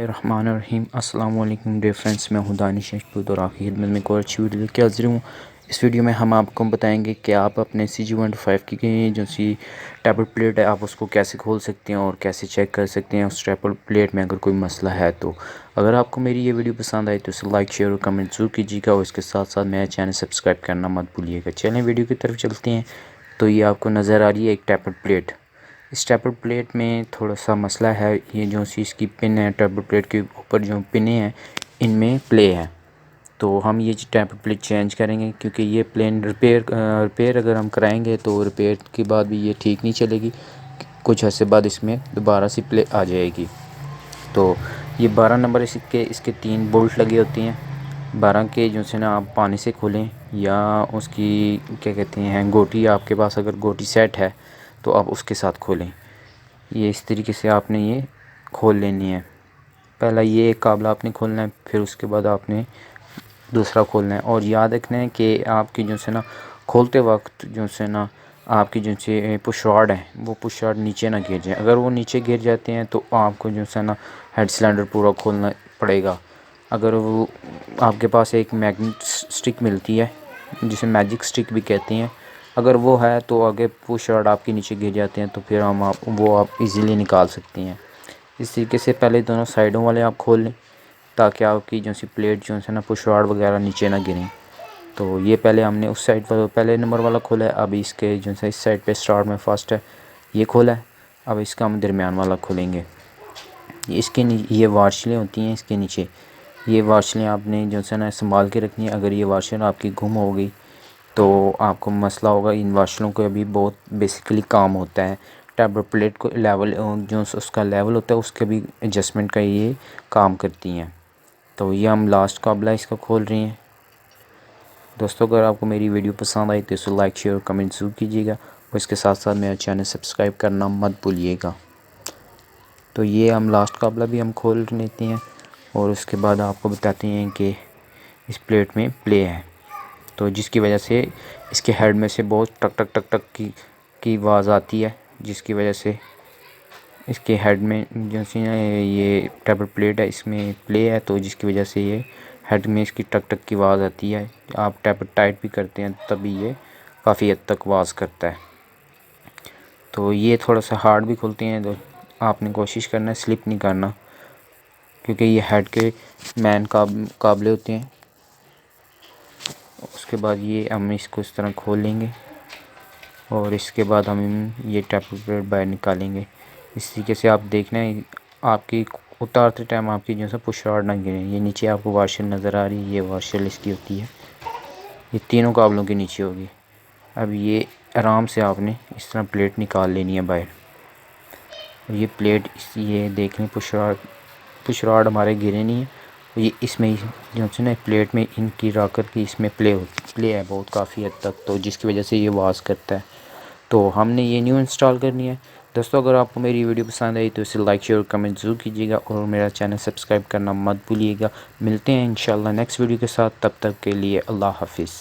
बिस्मिल्लाहिर्रहमानिर्रहीम। अस्सलाम वालेकुम डियर फ्रेंड्स, मैं हूं दानिश और आपकी खिदमत में एक और अच्छी वीडियो लेके हाजिर हूँ। इस वीडियो में हम आपको बताएंगे कि आप अपने CG15 की जो सी टैबलेट प्लेट है आप उसको कैसे खोल सकते हैं और कैसे चेक कर सकते हैं उस टैबलेट प्लेट में अगर कोई मसला है तो। अगर आपको मेरी ये वीडियो पसंद आई तो इसे लाइक शेयर और कमेंट ज़रूर कीजिएगा और इसके साथ साथ मेरा चैनल सब्सक्राइब करना मत भूलिएगा। चलें वीडियो की तरफ चलते हैं। तो ये आपको नज़र आ रही है एक टैबलेट प्लेट। इस टैबलेट प्लेट में थोड़ा सा मसला है, ये जो सी इसकी पिन है टैबलेट प्लेट के ऊपर जो पिने हैं इनमें प्ले है। तो हम ये टैबलेट प्लेट चेंज करेंगे क्योंकि ये प्लेन रिपेयर अगर हम कराएंगे तो रिपेयर के बाद भी ये ठीक नहीं चलेगी, कुछ अर्से बाद इसमें दोबारा से प्ले आ जाएगी। तो ये 12 नंबर इसके 3 बोल्ट लगे होती हैं। 12 के जो से ना आप पानी से खोलें या उसकी क्या कहते हैं गोटी, आपके पास अगर गोटी सेट है तो आप उसके साथ खोलें। ये इस तरीके से आपने ये खोल लेनी है। पहला ये एक काबला आपने खोलना है, फिर उसके बाद आपने दूसरा खोलना है। और याद रखना है कि आपकी जो से ना खोलते वक्त जो से ना आपकी जो से पुश रॉड है वो पुश रॉड नीचे ना गिर जाए। अगर वो नीचे गिर जाते हैं तो आपको जो से ना हेड सिलेंडर पूरा खोलना पड़ेगा। अगर वो आपके पास एक मैग्नेट स्टिक मिलती है जिसे मैजिक स्टिक भी कहते हैं, अगर वो है तो आगे पुश रॉड आपके नीचे गिर जाते हैं तो फिर आप इजीली निकाल सकती हैं। इस तरीके से पहले दोनों साइडों वाले आप खोल लें ताकि आपकी जो सी प्लेट जो है ना पुश रॉड वगैरह नीचे ना गिरें। तो ये पहले हमने उस साइड पर पहले नंबर वाला खोला है, अभी इसके जो है इस साइड पे स्टार्ट में फर्स्ट है ये खोला है। अब इसका हम दरमियान वाला खोलेंगे। इसके ये वाशलें होती हैं इसके नीचे, ये वाशलें आपने जो है ना संभाल के रखनी है। अगर ये वाशल आपकी गुम हो गई तो आपको मसला होगा। इन वाशलों को अभी बहुत बेसिकली काम होता है टैबलेट प्लेट को लेवल जो उसका लेवल होता है उसके भी एडजस्टमेंट का ये काम करती हैं। तो ये हम लास्ट काबला इसका खोल रहे हैं। दोस्तों अगर आपको मेरी वीडियो पसंद आई तो इसे लाइक शेयर और कमेंट ज़रूर कीजिएगा और इसके साथ साथ मेरा चैनल सब्सक्राइब करना मत भूलिएगा। तो ये हम लास्ट काबला भी हम खोल लेते हैं और उसके बाद आपको बताते हैं कि इस प्लेट में प्ले है, तो जिसकी वजह से इसके हेड में से बहुत टक टक टक टक की आवाज़ आती है, जिसकी वजह से इसके हेड में जो सी ये टैबलेट प्लेट है इसमें प्ले है, तो जिसकी वजह से ये हेड में इसकी टक टक की आवाज़ आती है। आप टैबलेट टाइट भी करते हैं तभी ये काफ़ी हद तक आवाज़ करता है। तो ये थोड़ा सा हार्ड भी खुलते हैं, तो आपने कोशिश करना है स्लिप नहीं करना क्योंकि ये हेड के मैन काबले होते हैं। उसके बाद ये हम इसको इस तरह खोल लेंगे और इसके बाद हम ये टैबलेट प्लेट बाहर निकालेंगे। इस तरीके से आप देखना है आपकी उतारते टाइम आपकी जो है पुश रॉड ना गिरे। ये नीचे आपको वाशल नज़र आ रही है, ये वाशल इसकी होती है, ये तीनों काबलों के नीचे होगी। अब ये आराम से आपने इस तरह प्लेट निकाल लेनी है बाहर। ये प्लेट ये देख लें पुश रॉड हमारे गिरे नहीं है। ये इसमें जो है ना प्लेट में इनकी रॉकर की इसमें प्ले है बहुत काफ़ी हद तक, तो जिसकी वजह से ये आवाज़ करता है। तो हमने ये न्यू इंस्टॉल करनी है। दोस्तों अगर आपको मेरी वीडियो पसंद आई तो इसे लाइक शेयर और कमेंट ज़रूर कीजिएगा और मेरा चैनल सब्सक्राइब करना मत भूलिएगा। मिलते हैं इंशाल्लाह नेक्स्ट वीडियो के साथ, तब तक के लिए अल्लाह हाफिज़।